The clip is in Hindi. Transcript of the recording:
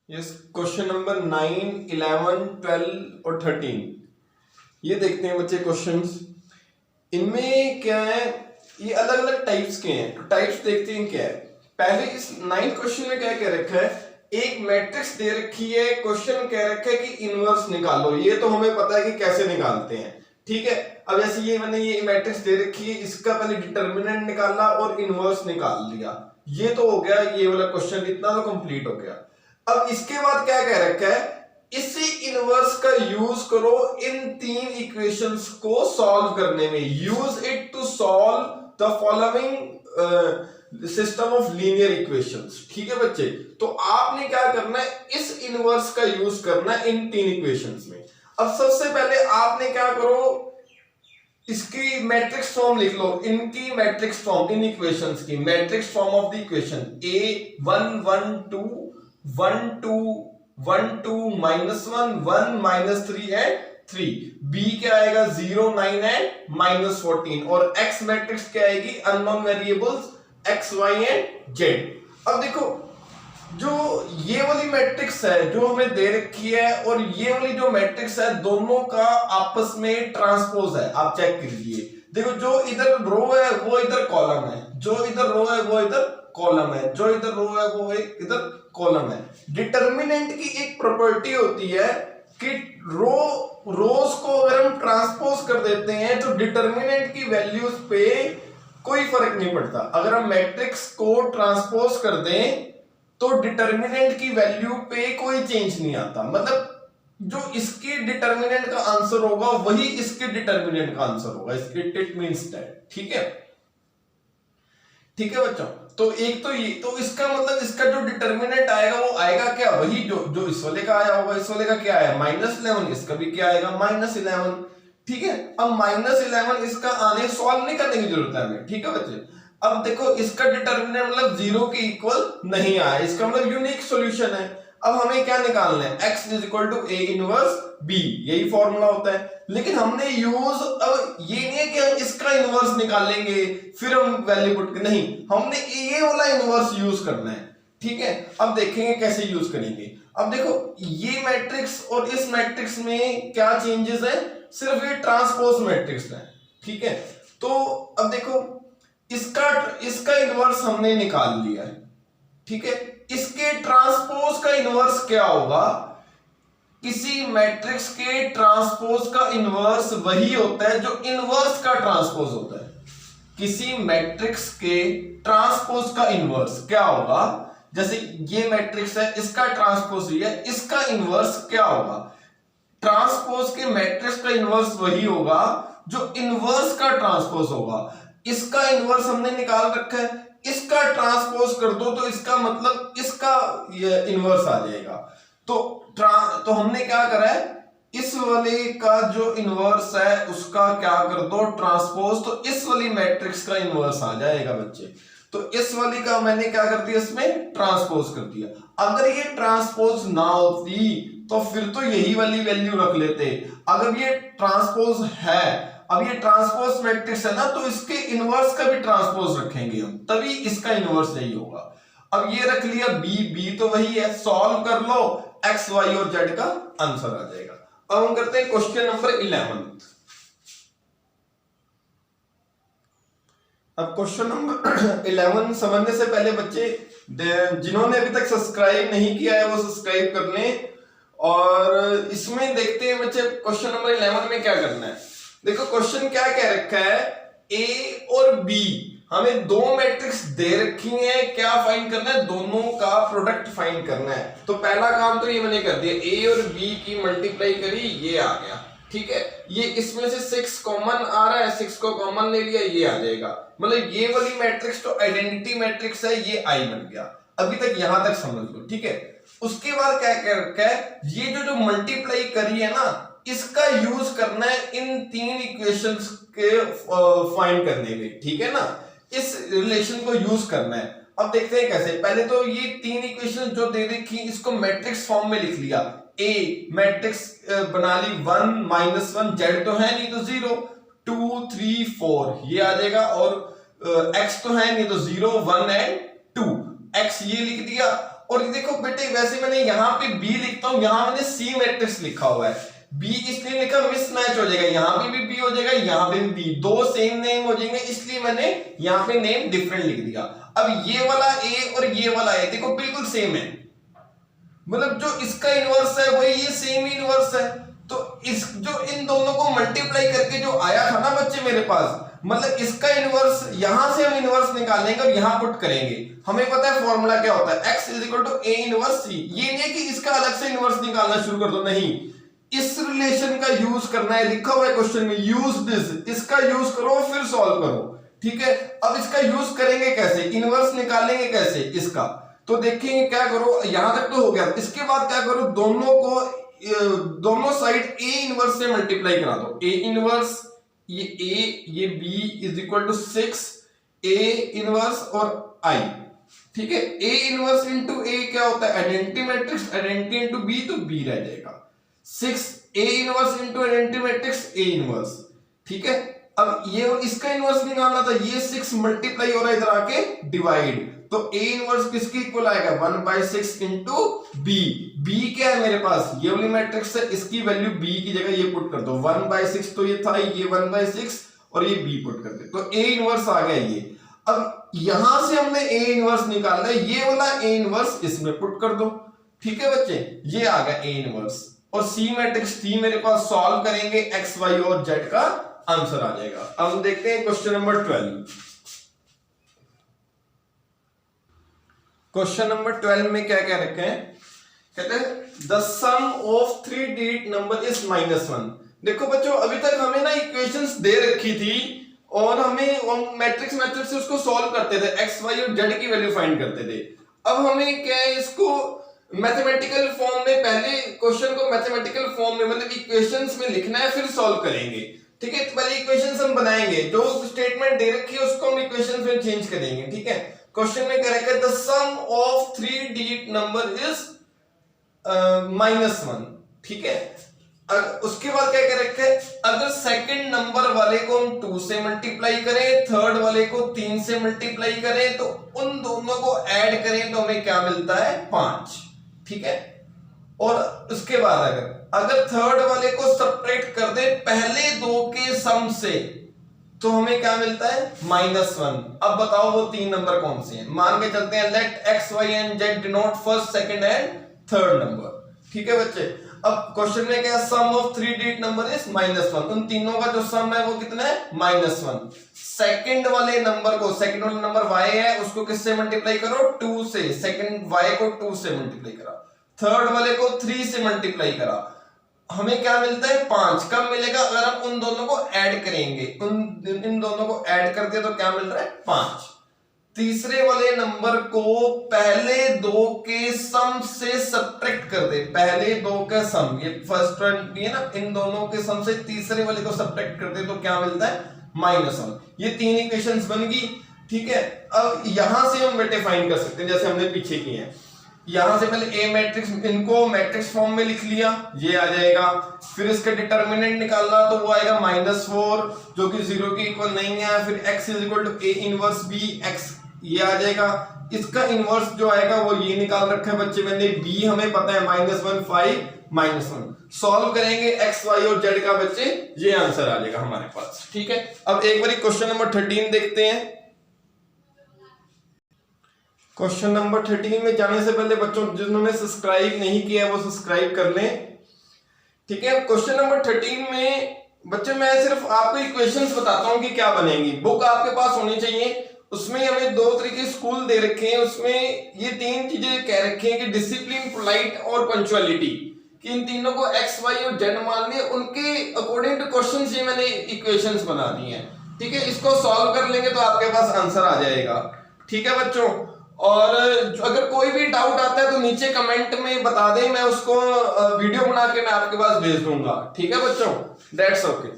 यस, क्वेश्चन नंबर 9, 11, 12 और 13 ये देखते हैं बच्चे क्वेश्चंस। इनमें क्या है, ये अलग अलग टाइप्स के हैं। तो टाइप्स देखते हैं क्या है। पहले इस 9th क्वेश्चन में क्या कह रखा है, एक मैट्रिक्स दे रखी है, क्वेश्चन कह रखा है कि इनवर्स निकालो। ये तो हमें पता है कि कैसे निकालते हैं, ठीक है। अब जैसे ये मैंने ये मैट्रिक्स दे रखी है, इसका पहले डिटर्मिनेंट निकाला और इनवर्स निकाल लिया। ये तो हो गया, ये वाला क्वेश्चन इतना तो कंप्लीट हो गया। अब इसके बाद क्या कह रखा है, इसी इनवर्स का यूज करो इन तीन इक्वेशंस को सॉल्व करने में। Use it to solve the following system of linear equations. ठीक है बच्चे, तो आपने क्या करना है, इस इनवर्स का यूज करना है इन तीन इक्वेशंस में। अब सबसे पहले आपने क्या करो, इसकी मैट्रिक्स फॉर्म लिख लो। इनकी मैट्रिक्स फॉर्म, इन इक्वेशंस की matrix form of the equation A1 1 2 1 2 1 2 -1 1 -3 and 3। B क्या आएगा 0 9 एंड -14 और X मैट्रिक्स क्या आएगी, unknown variables X Y and Z। अब देखो, जो ये वाली मैट्रिक्स है जो हमें दे रखी है और ये वाली जो मैट्रिक्स है, दोनों का आपस में ट्रांसपोज है। आप चेक कीजिए, देखो जो इधर रो है वो इधर कॉलम है, जो इधर रो है वो इधर कॉलम है, जो इधर रो है वो इधर कॉलम है। डिटर्मिनेंट की एक प्रॉपर्टी होती है कि रोज को अगर हम ट्रांसपोज कर देते हैं तो डिटर्मिनेंट की वैल्यूज पे कोई फर्क नहीं पड़ता। अगर हम मैट्रिक्स को ट्रांसपोज कर दें तो डिटर्मिनेंट की वैल्यू पे कोई चेंज नहीं आता। मतलब जो इसके डिटर्मिनेंट का आंसर होगा वही इसके डिटर्मिनेंट का आंसर होगा। इट मींस दैट, ठीक है, ठीक है बच्चों। तो एक तो ये, तो इसका मतलब इसका जो डिटर्मिनेंट आएगा वो आएगा क्या, वही जो इस वाले का आया होगा। इस वाले का क्या आया -11, इसका भी क्या आएगा -11, ठीक है। अब -11 इसका आने सॉल्व नहीं करने की जरूरत है हमें, ठीक है बच्चे। अब देखो इसका डिटर्मिनेंट मतलब 0 के इक्वल नहीं आया, इसका मतलब यूनिक सॉल्यूशन है। अब हमें क्या निकालना है, x = A इनवर्स B, यही फॉर्मूला होता है। लेकिन हमने यूज, अब ये नहीं है कि हम इसका इनवर्स निकालेंगे फिर हम वैल्यू पुट, नहीं, हमने ये वाला इनवर्स यूज करना है, ठीक है। अब देखेंगे कैसे यूज करेंगे। अब देखो ये मैट्रिक्स और इस मैट्रिक्स में क्या चेंजेस है, सिर्फ ये ट्रांसपोज मैट्रिक्स है, ठीक है। तो अब देखो इसका इनवर्स हमने निकाल लिया है, ठीक है। इसके ट्रांसपोज का इनवर्स क्या होगा, किसी मैट्रिक्स के ट्रांसपोज का इनवर्स वही होता है जो इनवर्स का ट्रांसपोज होता है। किसी मैट्रिक्स के ट्रांसपोज का इनवर्स क्या होगा, जैसे ये मैट्रिक्स है, इसका ट्रांसपोज है, इसका इनवर्स क्या होगा। ट्रांसपोज के मैट्रिक्स का इनवर्स वही होगा जो इनवर्स का ट्रांसपोज होगा। इसका इनवर्स हमने निकाल रखा है, इसका ट्रांसपोज कर दो तो इसका मतलब इसका ये इनवर्स आ जाएगा। तो हमने क्या करा है, इस वाले का जो इनवर्स है उसका क्या कर दो ट्रांसपोज, तो इस वाली मैट्रिक्स का इनवर्स आ जाएगा बच्चे। तो इस वाली का मैंने क्या कर दिया, इसमें ट्रांसपोज कर दिया। अगर ये ट्रांसपोज ना होती तो फिर तो यही वाली वैल्यू रख लेते। अगर ये ट्रांसपोज है, अब ये ट्रांसपोज मैट्रिक्स है ना, तो इसके इनवर्स का भी ट्रांसपोज रखेंगे हम, तभी इसका इनवर्स यही होगा। अब ये रख लिया बी तो वही है, सॉल्व कर लो, एक्स वाई और जेड का आंसर आ जाएगा। अब हम करते हैं क्वेश्चन नंबर 11। अब क्वेश्चन नंबर 11 समझने से पहले बच्चे जिन्होंने अभी तक सब्सक्राइब नहीं किया है वो सब्सक्राइब कर लें। और इसमें देखते हैं बच्चे क्वेश्चन नंबर 11 में क्या करना है। देखो क्वेश्चन क्या कह रखा है, ए और बी, हमें दो मैट्रिक्स दे रखी हैं, क्या फाइंड करना है, दोनों का प्रोडक्ट फाइंड करना है। तो पहला काम तो ये मैंने कर दिया, ए और बी की मल्टीप्लाई करी, ये आ गया, ठीक है। ये इसमें से 6 कॉमन आ रहा है, 6 को कॉमन ले लिया, ये आ जाएगा। मतलब ये वाली मैट्रिक्स तो आइडेंटिटी मैट्रिक्स है, ये आई बन गया। अभी तक यहां तक समझ लो, ठीक है। उसके बाद क्या कह रखा है, ये जो मल्टीप्लाई करी है ना, इसका यूज करना है इन तीन इक्वेशंस के फाइंड करने में, ठीक है ना। इस रिलेशन को यूज करना है। अब देखते हैं कैसे। पहले तो ये तीन इक्वेशन जो दे रखी इसको मैट्रिक्स फॉर्म में लिख लिया। ए मैट्रिक्स बना ली 1 -1, जेड तो है नहीं तो 0, 2 3 4 ये आ जाएगा, और एक्स तो है नहीं तो 0 1 एंड 2, एक्स ये लिख दिया। और देखो बेटे वैसे मैंने यहाँ पे बी लिखता हूँ, यहाँ मैंने सी मैट्रिक्स लिखा हुआ है। बी इसलिए लिखा मिसमैच हो जाएगा, यहाँ पे भी बी हो जाएगा, यहाँ पे भी बी, दो सेम नेम हो जाएंगे, इसलिए मैंने यहाँ पे नेम डिफरेंट लिख दिया। अब ये वाला ए और ये वाला ए देखो बिल्कुल सेम है, मतलब जो इसका इनवर्स है वही ये सेम ही इनवर्स है। तो इस जो इन दोनों को मल्टीप्लाई करके जो आया था ना बच्चे मेरे पास, मतलब इसका इनवर्स यहां से हम इनवर्स निकालेंगे और यहां पुट करेंगे। हमें पता है फॉर्मूला क्या होता है, x = a इनवर्स c। ये नहीं कि इसका अलग से इनवर्स निकालना शुरू कर दो, नहीं, इस रिलेशन का यूज करना है, लिखा हुआ है क्वेश्चन में यूज दिस, इसका यूज करो फिर सॉल्व करो, ठीक है। अब इसका यूज करेंगे कैसे, इनवर्स निकालेंगे कैसे इसका, तो देखेंगे क्या करो, यहां तक तो हो गया। इसके बाद क्या करो, दोनों साइड a इनवर्स से मल्टीप्लाई करा दो। a इनवर्स ये a ये b = 6 a इनवर्स और i, ठीक है। a इनवर्स इंटू a क्या होता है, identity matrix, identity into b तो b रह जाएगा। 6 a inverse into identity matrix a inverse, ठीक है। अब ये इसका इनवर्स निकालना था, ये 6 मल्टीप्लाई हो रहा है इधर आके डिवाइड, तो a इनवर्स किसके इक्वल आएगा 1/6 इंटू b। b क्या है मेरे पास, ये वाली मैट्रिक्स है, इसकी वैल्यू b की जगह ये पुट कर दो, 1/6 तो ये था, ये 1/6 और ये b पुट कर दे, तो a इनवर्स आ गया ये। अब यहां से हमने a इनवर्स निकालना है, ये वाला a इनवर्स इसमें पुट कर दो, ठीक है बच्चे, ये आ गया a इनवर्स। और c मैट्रिक्स थी मेरे पास, सॉल्व करेंगे x y और z का आंसर आ जाएगा। अब हम देखते हैं क्वेश्चन नंबर 12। क्वेश्चन नंबर 12 में क्या क्या रखे हैं, कहते हैं the sum of 3 digit number is -1। देखो बच्चों अभी तक हमें ना इक्वेशंस दे रखी थी और हमें मैट्रिक्स से उसको सॉल्व करते थे, x y और z की वैल्यू फाइंड करते थे। अब हमें क्या है, इसको मैथमेटिकल फॉर्म में, पहले क्वेश्चन को मैथमेटिकल फॉर्म में मतलब इक्वेशंस में लिखना है, फिर सॉल्व करेंगे, ठीक है। तो पहले इक्वेशंस हम बनाएंगे, जो स्टेटमेंट दे रखी है उसको हम इक्वेशंस में चेंज करेंगे, ठीक है। क्वेश्चन में कह रखा है the sum of 3 digit number is -1, ठीक है। उसके बाद क्या कह रखा है, अगर सेकंड नंबर वाले को हम 2 से मल्टीप्लाई करें, थर्ड वाले को 3 से मल्टीप्लाई करें, तो उन दोनों को ऐड करें तो हमें क्या मिलता है 5, ठीक है। और उसके बाद अगर थर्ड वाले को सब्ट्रैक्ट कर दे पहले दो के सम से, तो हमें क्या मिलता है -1। अब बताओ वो 3 नंबर कौन से हैं, मान के चलते हैं let x y and z denote first second and third number, ठीक है बच्चे। अब क्वेश्चन में क्या है, sum of 3 digit number is -1, उन तीनों का जो सम है वो कितना है -1। सेकंड वाले नंबर को, सेकंड वाला नंबर y है, उसको किससे मल्टीप्लाई करो 2 से, सेकंड y को 2 से मल्टीप्लाई करा, थर्ड वाले को 3 से मल्टीप्लाई करा, हमें क्या मिलता है 5। कब मिलेगा, अगर हम उन दोनों को ऐड करेंगे, इन दोनों को ऐड कर दिया तो क्या मिल रहा है 5। तीसरे वाले नंबर को पहले दो के सम से सब्ट्रैक्ट कर दे, पहले दो का सम, ये फर्स्ट वन है ना, इन दोनों के सम से तीसरे वाले को सब्ट्रैक्ट कर दे तो क्या मिलता है -1। ये 3 इक्वेशंस बन गई, ठीक है। अब यहां से हम बेटे फाइंड कर सकते हैं, जैसे हमने पीछे किए हैं। यहां से पहले ए मैट्रिक्स, इनको मैट्रिक्स फॉर्म में लिख लिया, ये आ जाएगा। फिर इसका डिटरमिनेंट निकालना तो वो आएगा -4 जो कि 0 के इक्वल नहीं है। फिर x = a inverse b, x ये आ जाएगा। इसका इनवर्स जो आएगा वो ये निकाल रखा है बच्चे मैंने, b हमें पता है -1 5 -1। सॉल्व करेंगे x y और z का बच्चे, ये आंसर आ जाएगा हमारे पास, ठीक है। अब एक बार क्वेश्चन नंबर 13 देखते हैं। क्वेश्चन नंबर 13 में जाने से पहले बच्चों जिन्होंने सब्सक्राइब नहीं किया है वो सब्सक्राइब कर लें, ठीक है। क्वेश्चन नंबर 13 में बच्चों मैं सिर्फ आपको इक्वेशंस बताता हूं कि क्या बनेंगी। बुक आपके पास होनी चाहिए, उसमें हमें 2 तरीके स्कूल दे रखे हैं, उसमें ये 3 चीजें कह रखी हैं कि डिसिप्लिन, पोलाइट और पंक्चुअलिटी, कि इन तीनों को x y और z मान लिए, उनके अकॉर्डिंग टू क्वेश्चंस ये मैंने इक्वेशंस बना दी हैं, ठीक है। इसको सॉल्व कर लेंगे तो आपके पास आंसर आ जाएगा, ठीक है बच्चों। और अगर कोई भी डाउट आता है तो नीचे कमेंट में बता दें, मैं उसको वीडियो बना के मैं आपके पास भेज दूंगा, ठीक है बच्चों। That's okay.